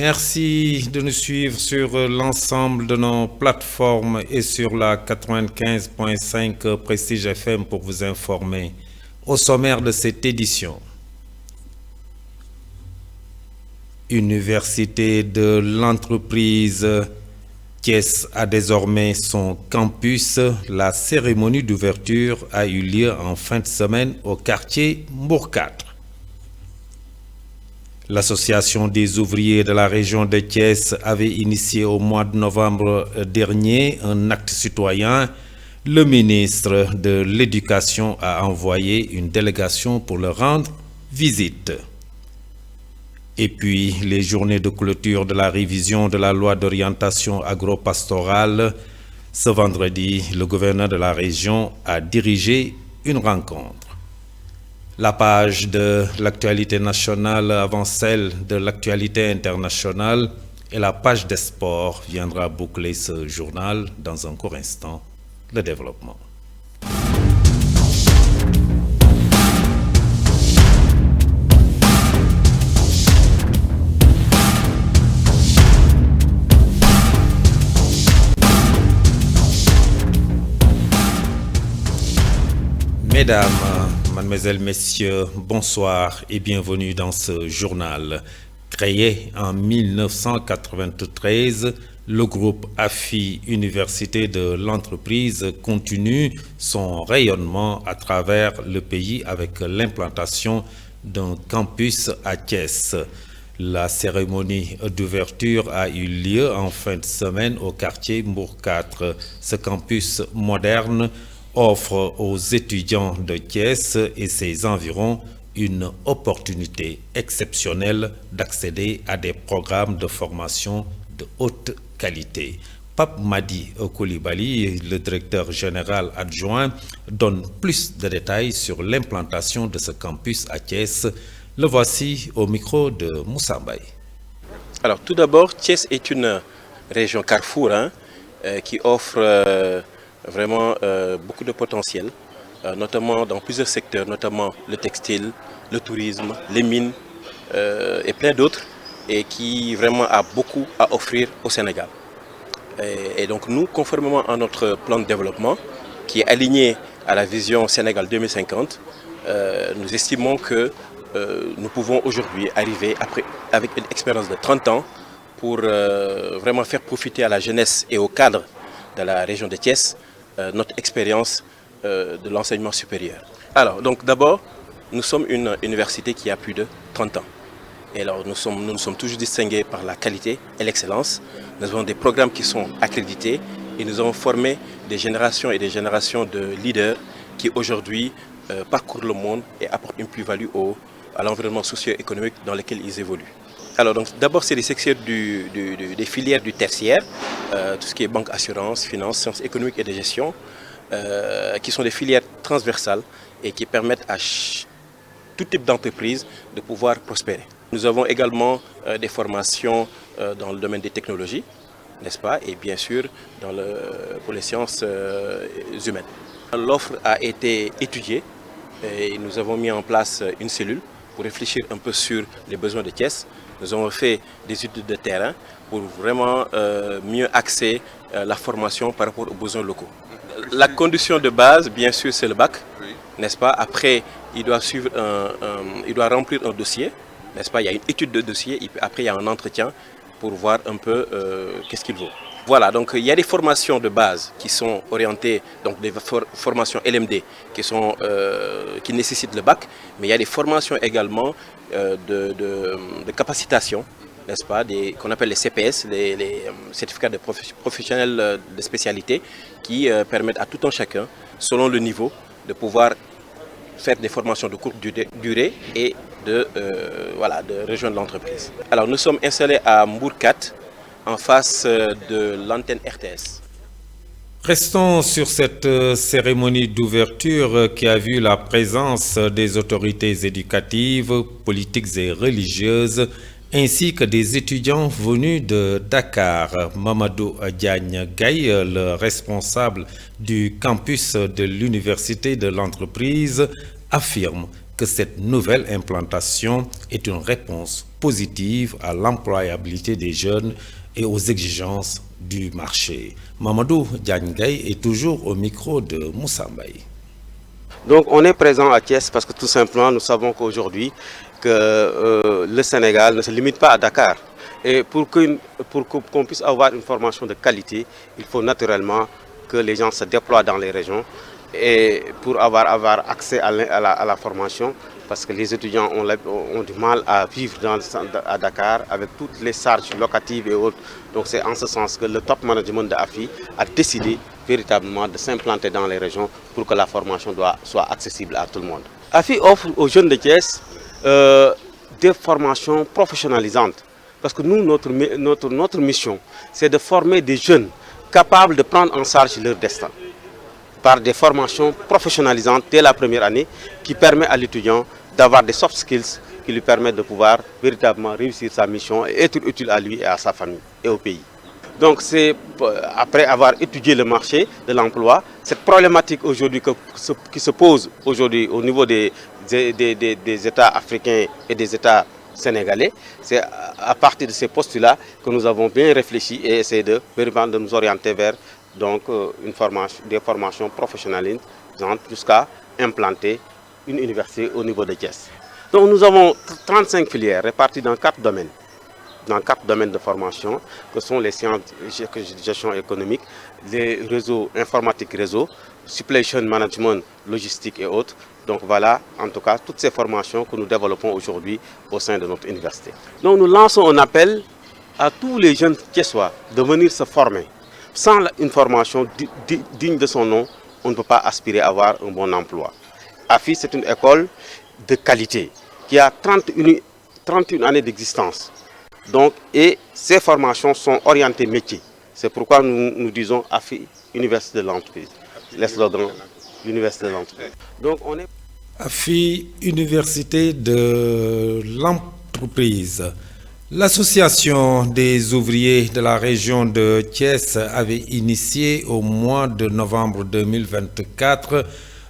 Merci de nous suivre sur l'ensemble de nos plateformes et sur la 95.5 Prestige FM pour vous informer. Au sommaire de cette édition, Université de l'entreprise, Thiès a désormais son campus. La cérémonie d'ouverture a eu lieu en fin de semaine au quartier Mbour 4. L'Association des ouvriers de la région de Thiès avait initié au mois de novembre dernier un acte citoyen. Le ministre de l'Éducation a envoyé une délégation pour leur rendre visite. Et puis, les journées de clôture de la révision de la loi d'orientation agro-pastorale. Ce vendredi, le gouverneur de la région a dirigé une rencontre. La page de l'actualité nationale avant celle de l'actualité internationale et la page des sports viendra boucler ce journal dans un court instant. Le développement. Mesdames, Mademoiselles, Messieurs, bonsoir et bienvenue dans ce journal. Créé en 1993, le groupe AFI Université de l'entreprise continue son rayonnement à travers le pays avec l'implantation d'un campus à Thiès. La cérémonie d'ouverture a eu lieu en fin de semaine au quartier Mbour 4. Ce campus moderne offre aux étudiants de Thiès et ses environs une opportunité exceptionnelle d'accéder à des programmes de formation de haute qualité. Pape Madi Koulibaly, le directeur général adjoint, donne plus de détails sur l'implantation de ce campus à Thiès. Le voici au micro de Moussa Mbaye. Alors tout d'abord, Thiès est une région carrefour qui offre vraiment beaucoup de potentiel, notamment dans plusieurs secteurs, notamment le textile, le tourisme, les mines et plein d'autres, et qui vraiment a beaucoup à offrir au Sénégal. Et donc nous, conformément à notre plan de développement, qui est aligné à la vision Sénégal 2050, nous estimons que nous pouvons aujourd'hui arriver avec une expérience de 30 ans pour vraiment faire profiter à la jeunesse et au cadre de la région de Thiès notre expérience de l'enseignement supérieur. Alors, donc d'abord, nous sommes une université qui a plus de 30 ans. Et alors, nous nous sommes toujours distingués par la qualité et l'excellence. Nous avons des programmes qui sont accrédités et nous avons formé des générations et des générations de leaders qui aujourd'hui parcourent le monde et apportent une plus-value à l'environnement socio-économique dans lequel ils évoluent. Alors, donc d'abord, c'est les secteurs des filières du tertiaire, tout ce qui est banque, assurance, finance, sciences économiques et de gestion, qui sont des filières transversales et qui permettent à tout type d'entreprise de pouvoir prospérer. Nous avons également des formations dans le domaine des technologies, n'est-ce pas, et bien sûr pour les sciences humaines. L'offre a été étudiée et nous avons mis en place une cellule pour réfléchir un peu sur les besoins de Thiès. Nous avons fait des études de terrain pour vraiment mieux axer la formation par rapport aux besoins locaux. La condition de base, bien sûr, c'est le bac, n'est-ce pas? Après, il doit remplir un dossier, n'est-ce pas? Il y a une étude de dossier, et puis après il y a un entretien pour voir un peu qu'est-ce qu'il vaut. Voilà, donc il y a des formations de base qui sont orientées, donc des formations LMD qui nécessitent le bac, mais il y a des formations également de capacitation, n'est-ce pas, qu'on appelle les CPS, les certificats de professionnels de spécialité, qui permettent à tout un chacun, selon le niveau, de pouvoir faire des formations de courte durée et de rejoindre l'entreprise. Alors nous sommes installés à Mbour 4, en face de l'antenne RTS. Restons sur cette cérémonie d'ouverture qui a vu la présence des autorités éducatives, politiques et religieuses, ainsi que des étudiants venus de Dakar. Mamadou Diagne Gaye, le responsable du campus de l'Université de l'entreprise, affirme que cette nouvelle implantation est une réponse positive à l'employabilité des jeunes et aux exigences du marché. Mamadou Diagne-Gaye est toujours au micro de Moussa Mbaye. Donc on est présent à Thiès parce que tout simplement nous savons qu'aujourd'hui le Sénégal ne se limite pas à Dakar. Et pour qu'on puisse avoir une formation de qualité, il faut naturellement que les gens se déploient dans les régions et pour avoir accès à la formation, parce que les étudiants ont du mal à vivre à Dakar avec toutes les charges locatives et autres. Donc c'est en ce sens que le top management de AFI a décidé véritablement de s'implanter dans les régions pour que la formation soit accessible à tout le monde. AFI offre aux jeunes de Thiès des formations professionnalisantes. Parce que nous, notre mission, c'est de former des jeunes capables de prendre en charge leur destin par des formations professionnalisantes dès la première année qui permet à l'étudiant d'avoir des soft skills qui lui permettent de pouvoir véritablement réussir sa mission et être utile à lui et à sa famille et au pays. Donc c'est après avoir étudié le marché de l'emploi, cette problématique aujourd'hui qui se pose aujourd'hui au niveau des États africains et des États sénégalais, c'est à partir de ces postulats que nous avons bien réfléchi et essayé de nous orienter vers des formations professionnelles jusqu'à implanter une université au niveau de Thiès. Donc nous avons 35 filières réparties dans 4 domaines. Dans 4 domaines de formation, que sont les sciences de gestion économique, les réseaux informatiques réseaux, supply chain management, logistique et autres. Donc voilà, en tout cas, toutes ces formations que nous développons aujourd'hui au sein de notre université. Donc nous lançons un appel à tous les jeunes thiessois de venir se former. Sans une formation digne de son nom, on ne peut pas aspirer à avoir un bon emploi. AFI, c'est une école de qualité qui a 31 années d'existence. Donc, et ces formations sont orientées métiers. C'est pourquoi nous disons AFI, Université de l'entreprise. Les slogans, l'Université de l'entreprise. Donc, on est... AFI, Université de l'entreprise. L'association des ouvriers de la région de Thiès avait initié au mois de novembre 2024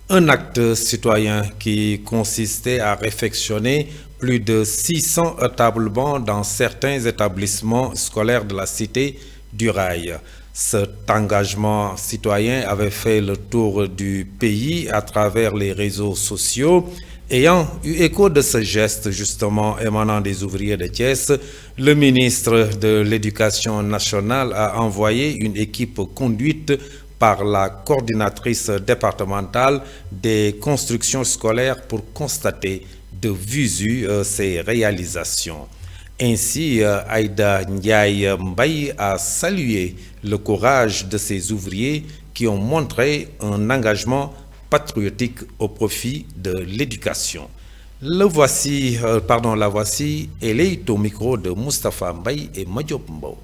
un acte citoyen qui consistait à réfectionner plus de 600 tables-bancs dans certains établissements scolaires de la cité du Rail. Cet engagement citoyen avait fait le tour du pays à travers les réseaux sociaux. Ayant eu écho de ce geste justement émanant des ouvriers de Thiès, le ministre de l'Éducation nationale a envoyé une équipe conduite par la coordinatrice départementale des constructions scolaires pour constater de visu ces réalisations. Ainsi, Aïda Ndiaye Mbaye a salué le courage de ces ouvriers qui ont montré un engagement patriotique au profit de l'éducation. La voici, elle est au micro de Moustapha Mbaye et Madiop Mbao.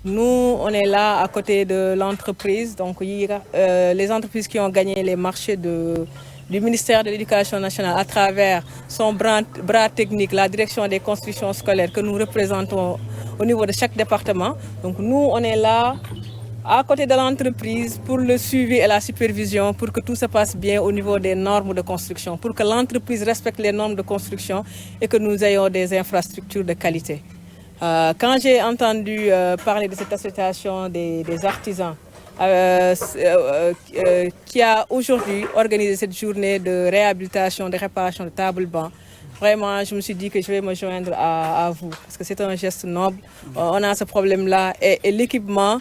Nous, on est là à côté de l'entreprise, donc les entreprises qui ont gagné les marchés du ministère de l'Éducation nationale à travers son bras technique, la direction des constructions scolaires que nous représentons au niveau de chaque département. Donc nous, on est là à côté de l'entreprise pour le suivi et la supervision, pour que tout se passe bien au niveau des normes de construction, pour que l'entreprise respecte les normes de construction et que nous ayons des infrastructures de qualité. Quand j'ai entendu parler de cette association des artisans qui a aujourd'hui organisé cette journée de réhabilitation, de réparation de tables-bancs, vraiment, je me suis dit que je vais me joindre à vous, parce que c'est un geste noble. On a ce problème-là et l'équipement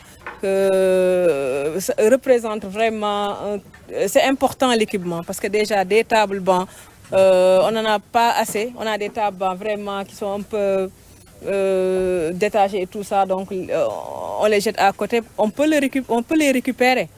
représente vraiment... c'est important l'équipement, parce que déjà des tables-bancs, on n'en a pas assez. On a des tables-bancs vraiment qui sont un peu... détachés et tout ça, donc on les jette à côté, on peut les récupérer.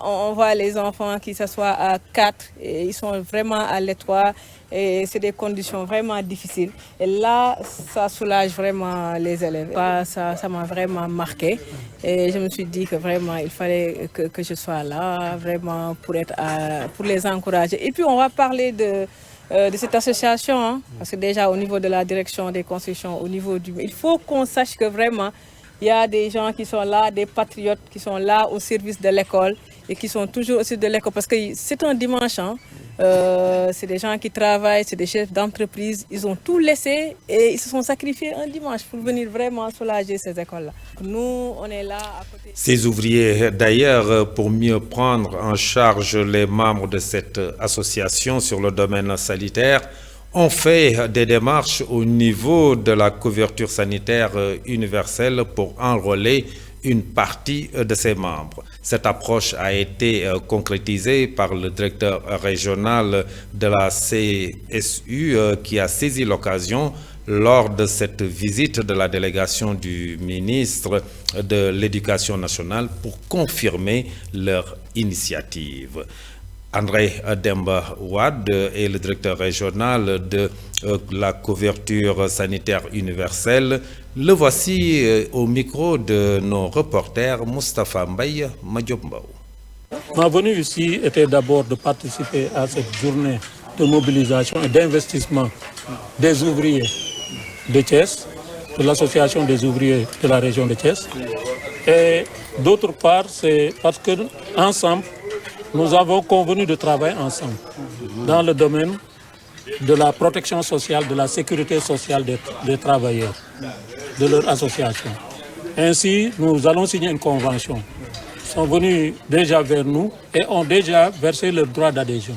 On voit les enfants qui s'assoient à 4 et ils sont vraiment à l'étroit et c'est des conditions vraiment difficiles. Et là, ça soulage vraiment les élèves. Ça m'a vraiment marqué et je me suis dit que vraiment il fallait que je sois là vraiment pour les encourager. Et puis on va parler de cette association, hein, parce que déjà au niveau de la direction des constructions, il faut qu'on sache que vraiment il y a des gens qui sont là, des patriotes qui sont là au service de l'école et qui sont toujours au service de l'école, parce que c'est un dimanche, hein, C'est des gens qui travaillent, c'est des chefs d'entreprise. Ils ont tout laissé et ils se sont sacrifiés un dimanche pour venir vraiment soulager ces écoles-là. Nous, on est là à côté. Ces ouvriers, d'ailleurs, pour mieux prendre en charge les membres de cette association sur le domaine sanitaire, ont fait des démarches au niveau de la couverture sanitaire universelle pour enrôler une partie de ses membres. Cette approche a été concrétisée par le directeur régional de la CSU qui a saisi l'occasion lors de cette visite de la délégation du ministre de l'Éducation nationale pour confirmer leur initiative. André Demba Ouad est le directeur régional de la couverture sanitaire universelle. Le voici au micro de nos reporters Moustapha Mbaye, Madiop Mbaou. Ma venue ici était d'abord de participer à cette journée de mobilisation et d'investissement des ouvriers de Thiès, de l'association des ouvriers de la région de Thiès. Et d'autre part, c'est parce que ensemble, nous avons convenu de travailler ensemble dans le domaine de la protection sociale, de la sécurité sociale des travailleurs, de leur association. Ainsi, nous allons signer une convention. Ils sont venus déjà vers nous et ont déjà versé leur droit d'adhésion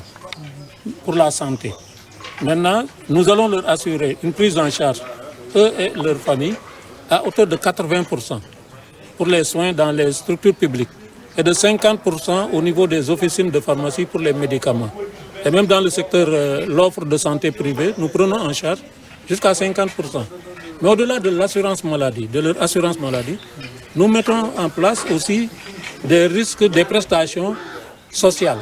pour la santé. Maintenant, nous allons leur assurer une prise en charge, eux et leurs familles, à hauteur de 80% pour les soins dans les structures publiques et de 50% au niveau des officines de pharmacie pour les médicaments. Et même dans le secteur, l'offre de santé privée, nous prenons en charge jusqu'à 50%. Mais au-delà de l'assurance maladie, de leur assurance maladie, nous mettons en place aussi des risques, des prestations sociales,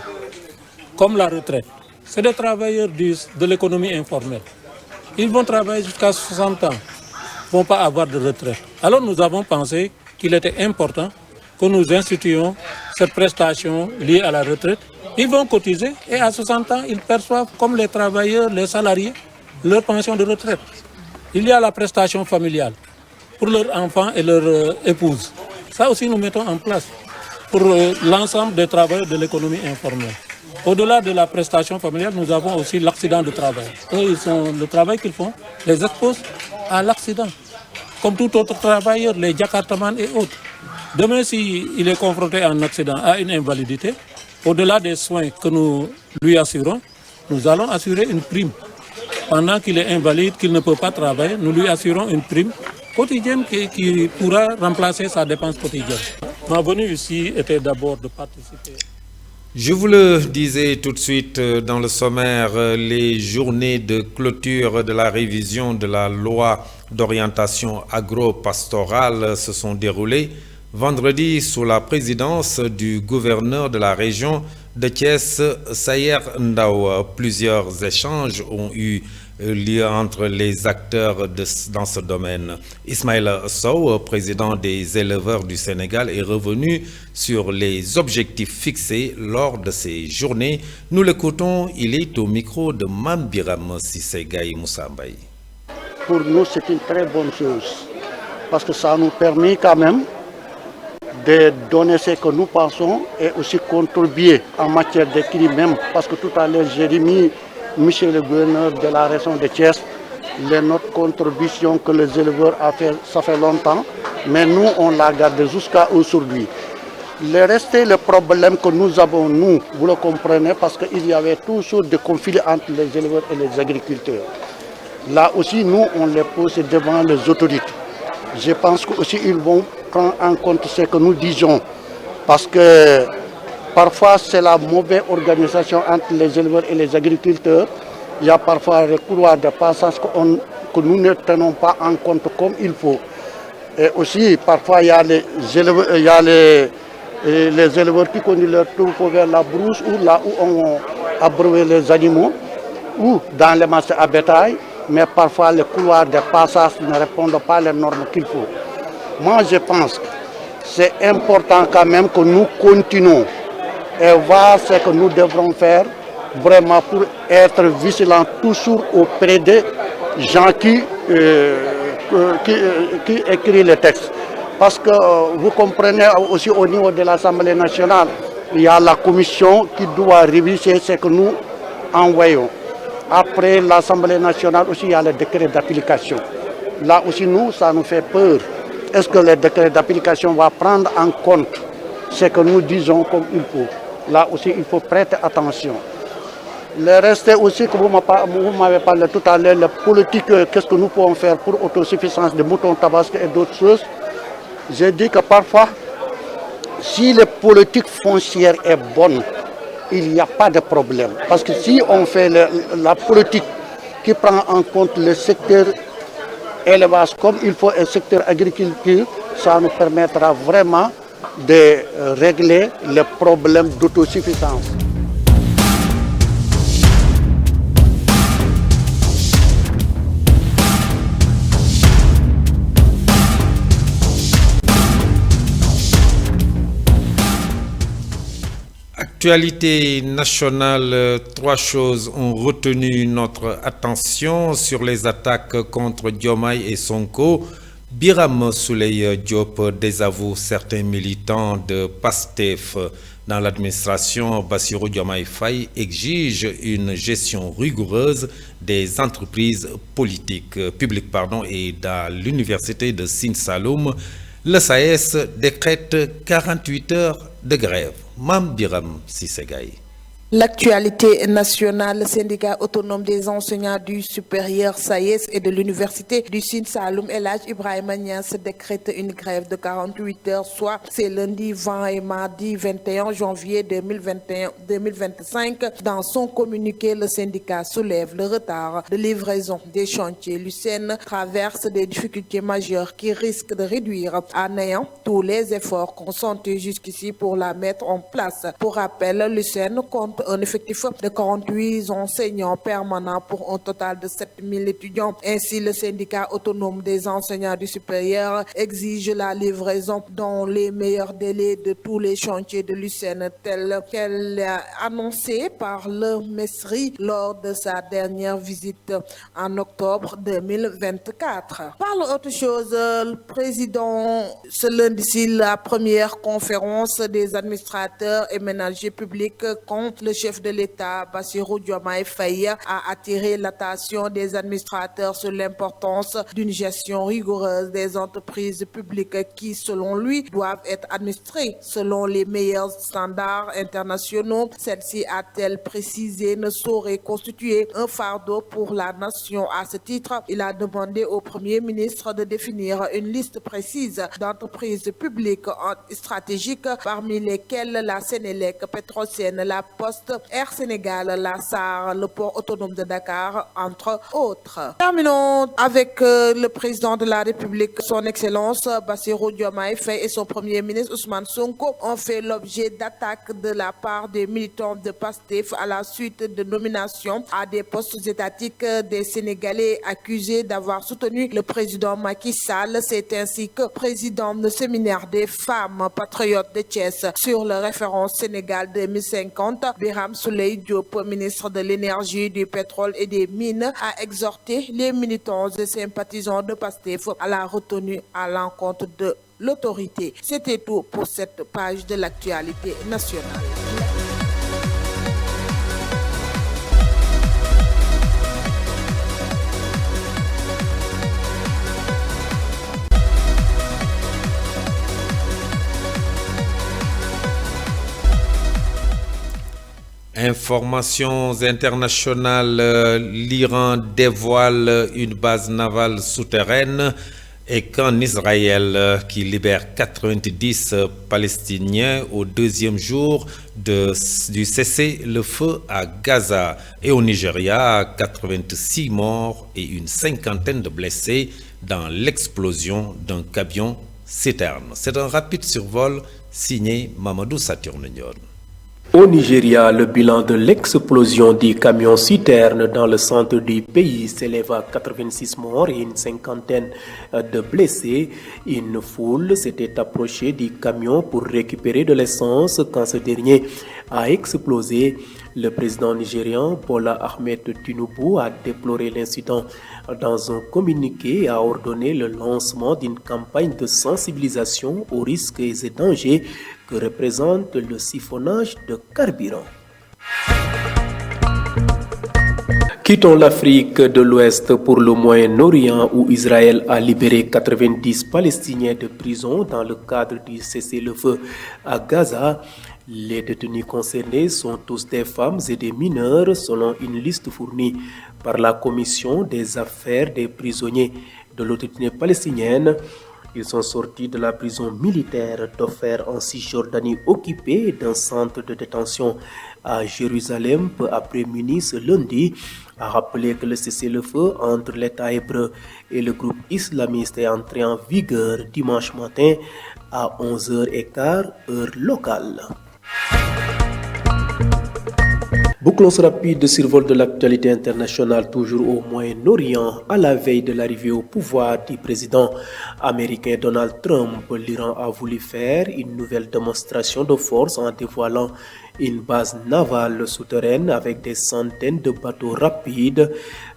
comme la retraite. C'est des travailleurs de l'économie informelle. Ils vont travailler jusqu'à 60 ans, ne vont pas avoir de retraite. Alors nous avons pensé qu'il était important que nous instituions cette prestation liée à la retraite. Ils vont cotiser et à 60 ans, ils perçoivent comme les travailleurs, les salariés, leur pension de retraite. Il y a la prestation familiale pour leurs enfants et leurs épouses. Ça aussi, nous mettons en place pour l'ensemble des travailleurs de l'économie informelle. Au-delà de la prestation familiale, nous avons aussi l'accident de travail. Eux, le travail qu'ils font les expose à l'accident, comme tout autre travailleur, les jakartamans et autres. Demain, s'il est confronté à un accident, à une invalidité, au-delà des soins que nous lui assurons, nous allons assurer une prime. Pendant qu'il est invalide, qu'il ne peut pas travailler, nous lui assurons une prime quotidienne qui pourra remplacer sa dépense quotidienne. Ma venue ici était d'abord de participer. Je vous le disais tout de suite dans le sommaire, les journées de clôture de la révision de la loi d'orientation agro-pastorale se sont déroulées vendredi sous la présidence du gouverneur de la région de Thiès, Sayer Ndao. Plusieurs échanges ont eu lieu entre les acteurs dans ce domaine. Ismaël Sow, président des éleveurs du Sénégal, est revenu sur les objectifs fixés lors de ces journées. Nous l'écoutons, il est au micro de Mambiram Sissegaï Moussambay. Pour nous, c'est une très bonne chose parce que ça nous permet quand même de donner ce que nous pensons et aussi contribuer en matière d'équilibre même. Parce que tout à l'heure, j'ai remis, monsieur le gouverneur de la région de Thiès, notre contribution que les éleveurs ont fait, ça fait longtemps, mais nous, on l'a gardé jusqu'à aujourd'hui. Le reste, le problème que nous avons, nous, vous le comprenez, parce qu'il y avait toujours des conflits entre les éleveurs et les agriculteurs. Là aussi, nous, on les pose devant les autorités. Je pense qu'ils vont prendre en compte ce que nous disons, parce que parfois c'est la mauvaise organisation entre les éleveurs et les agriculteurs. Il y a parfois des couloirs de passage que nous ne tenons pas en compte comme il faut. Et aussi, parfois, il y a les éleveurs qui conduisent leur troupeau vers la brousse ou là où on abreuve les animaux ou dans les marchés à bétail. Mais parfois, les couloirs de passage ne répondent pas aux normes qu'il faut. Moi, je pense que c'est important quand même que nous continuons et voir ce que nous devrons faire vraiment pour être vigilants toujours auprès des gens qui écrivent les textes. Parce que vous comprenez aussi au niveau de l'Assemblée nationale, il y a la commission qui doit réviser ce que nous envoyons. Après l'Assemblée nationale aussi, il y a le décret d'application. Là aussi, nous, ça nous fait peur. Est-ce que le décret d'application va prendre en compte ce que nous disons comme il faut? Là aussi, il faut prêter attention. Le reste aussi, que vous m'avez parlé tout à l'heure, la politique, qu'est-ce que nous pouvons faire pour autosuffisance de moutons tabasques et d'autres choses. J'ai dit que parfois, si la politique foncière est bonne, il n'y a pas de problème. Parce que si on fait la politique qui prend en compte le secteur élevage comme il faut et le secteur agriculture, ça nous permettra vraiment de régler le problème d'autosuffisance. Actualité nationale, trois choses ont retenu notre attention sur les attaques contre Diomaye et Sonko. Birame Souleye Diop désavoue certains militants de PASTEF. Dans l'administration, Bassirou Diomaye Faye exige une gestion rigoureuse des entreprises publiques et dans l'université de Sine Saloum, le SAES décrète 48 heures de grève. Mam Biram Sissegaï. L'actualité nationale, le syndicat autonome des enseignants du supérieur SAES et de l'université du Sine Saloum El Hadj Ibrahima Niass décrète une grève de 48 heures, soit c'est lundi 20 et mardi 21 janvier 2025. Dans son communiqué, le syndicat soulève le retard de livraison des chantiers. L'USEN traverse des difficultés majeures qui risquent de réduire à néant tous les efforts consentis jusqu'ici pour la mettre en place. Pour rappel, l'USEN compte un effectif de 48 enseignants permanents pour un total de 7000 étudiants. Ainsi, le syndicat autonome des enseignants du supérieur exige la livraison dans les meilleurs délais de tous les chantiers de l'USEN, tel qu'elle a annoncé par le MESRI lors de sa dernière visite en octobre 2024. Parle autre chose, le président, ce lundi, la première conférence des administrateurs et ménagers publics contre le chef de l'État, Bassirou Diomaye Faye, a attiré l'attention des administrateurs sur l'importance d'une gestion rigoureuse des entreprises publiques qui, selon lui, doivent être administrées selon les meilleurs standards internationaux. Celle-ci, a-t-elle précisé, ne saurait constituer un fardeau pour la nation. À ce titre, il a demandé au Premier ministre de définir une liste précise d'entreprises publiques stratégiques, parmi lesquelles la Sénélec, Petrosen, la Poste, Air Sénégal, la SAR, le port autonome de Dakar, entre autres. Terminons avec le président de la République, son Excellence Bassirou Diomaye Faye et son Premier ministre Ousmane Sonko ont fait l'objet d'attaques de la part des militants de PASTEF à la suite de nominations à des postes étatiques des Sénégalais accusés d'avoir soutenu le président Macky Sall. C'est ainsi que président du séminaire des femmes patriotes de Thiès sur le référent Sénégal 2050, Birame Souleye Diop, ministre de l'Énergie, du Pétrole et des Mines, a exhorté les militants et sympathisants de PASTEF à la retenue à l'encontre de l'autorité. C'était tout pour cette page de l'actualité nationale. Informations internationales, l'Iran dévoile une base navale souterraine et qu'en Israël qui libère 90 Palestiniens au deuxième jour du cessez-le-feu à Gaza. Et au Nigeria, 86 morts et une cinquantaine de blessés dans l'explosion d'un camion citerne. C'est un rapide survol signé Mamadou Saturnion. Au Nigeria, le bilan de l'explosion du camion citerne dans le centre du pays s'élève à 86 morts et une cinquantaine de blessés. Une foule s'était approchée du camion pour récupérer de l'essence quand ce dernier a explosé. Le président nigérian Bola Ahmed Tinubu a déploré l'incident dans un communiqué et a ordonné le lancement d'une campagne de sensibilisation aux risques et dangers que représente le siphonnage de carburant. Quittons l'Afrique de l'Ouest pour le Moyen-Orient où Israël a libéré 90 Palestiniens de prison dans le cadre du cessez-le-feu à Gaza. Les détenus concernés sont tous des femmes et des mineurs selon une liste fournie par la Commission des affaires des prisonniers de l'autorité palestinienne. Ils sont sortis de la prison militaire d'Ofer en Cisjordanie occupée d'un centre de détention à Jérusalem peu après minuit ce lundi, a rappelé que le cessez-le-feu entre l'État hébreu et le groupe islamiste est entré en vigueur dimanche matin à 11h15 heure locale. Bouclons rapide de survol de l'actualité internationale toujours au Moyen-Orient. À la veille de l'arrivée au pouvoir du président américain Donald Trump, l'Iran a voulu faire une nouvelle démonstration de force en dévoilant une base navale souterraine avec des centaines de bateaux rapides.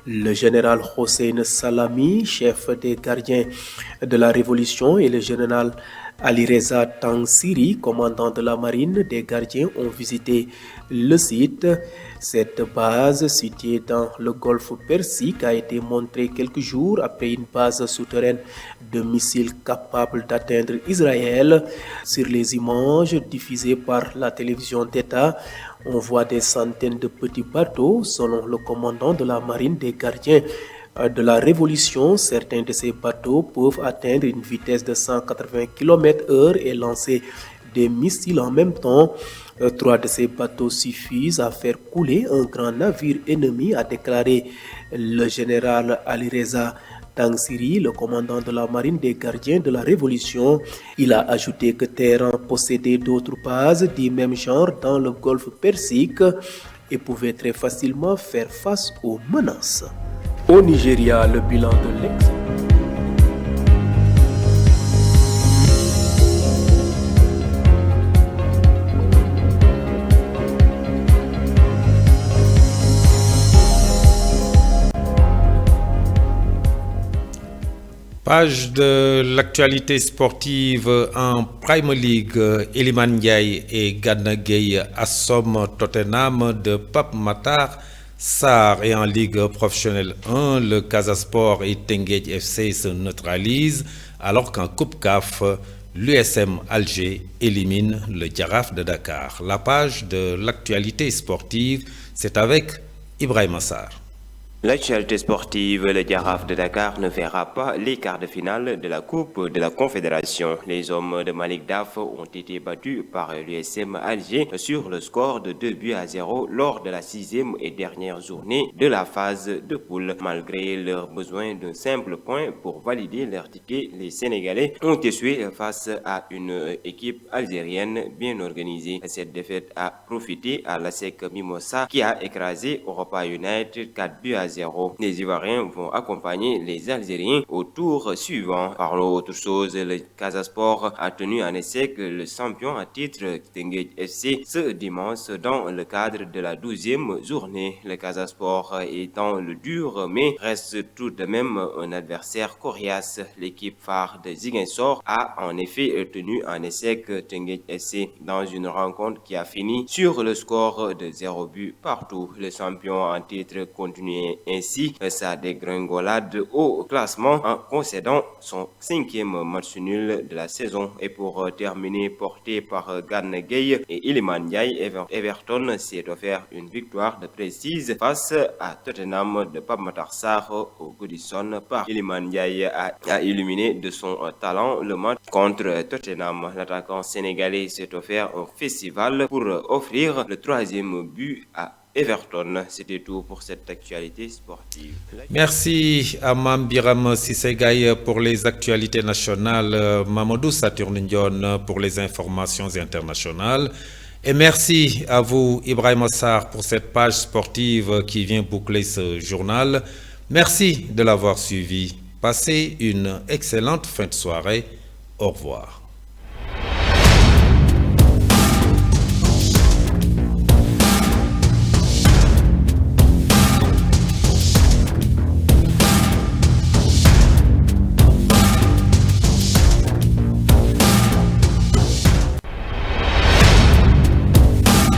Le général Hossein Salami, chef des gardiens de la révolution, et le général Ali Reza Tangsiri, commandant de la marine des gardiens, ont visité le site. Cette base, située dans le golfe Persique, a été montrée quelques jours après une base souterraine de missiles capables d'atteindre Israël. Sur les images diffusées par la télévision d'État, on voit des centaines de petits bateaux. Selon le commandant de la marine des gardiens de la Révolution, certains de ces bateaux peuvent atteindre une vitesse de 180 km/h et lancer des missiles en même temps. 3 de ces bateaux suffisent à faire couler un grand navire ennemi, a déclaré le général Ali Reza Tangsiri, le commandant de la marine des gardiens de la Révolution. Il a ajouté que Téhéran possédait d'autres bases du même genre dans le golfe Persique et pouvait très facilement faire face aux menaces. Au Nigeria, le bilan de l'ex. Page de l'actualité sportive en Premier League, Iliman Ndiaye et Gana Gueye assomment Tottenham de Pape Matar Sarr. Et en Ligue professionnelle 1, le Casa Sport et Teungueth FC se neutralisent, alors qu'en Coupe CAF, l'USM Alger élimine le Jaraaf de Dakar. La page de l'actualité sportive, c'est avec Ibrahima Sarr. L'actualité sportive, le Jaraaf de Dakar ne verra pas les quarts de finale de la Coupe de la Confédération. Les hommes de Malik Daf ont été battus par l'USM Alger sur le score de 2-0 lors de la 6e et dernière journée de la phase de poule. Malgré leur besoin d'un simple point pour valider leur ticket, les Sénégalais ont échoué face à une équipe algérienne bien organisée. Cette défaite a profité à l'ASEC Mimosa qui a écrasé Europa United 4-0. Les Ivoiriens vont accompagner les Algériens au tour suivant. Parlons autre chose, le Casa Sport a tenu en échec le champion à titre Teungueth FC ce dimanche dans le cadre de la 12e journée. Le Casa Sport étant le dur mais reste tout de même un adversaire coriace. L'équipe phare de Ziguinchor a en effet tenu en échec Teungueth FC dans une rencontre qui a fini sur le score de 0 but partout. Le champion en titre continuait ainsi sa dégringolade au classement en concédant son 5e match nul de la saison. Et pour terminer, porté par Gana Gueye et Iliman Ndiaye, Everton s'est offert une victoire de prestige face à Tottenham de Pape Matar Sarr au Goodison Park. Iliman Ndiaye a illuminé de son talent le match contre Tottenham. L'attaquant sénégalais s'est offert un festival pour offrir le 3e but à Everton. C'était tout pour cette actualité sportive. Merci à Mam Biram Sissegaye pour les actualités nationales, Mamadou Saturne Ndione pour les informations internationales. Et merci à vous, Ibrahima Sarr, pour cette page sportive qui vient boucler ce journal. Merci de l'avoir suivi. Passez une excellente fin de soirée. Au revoir.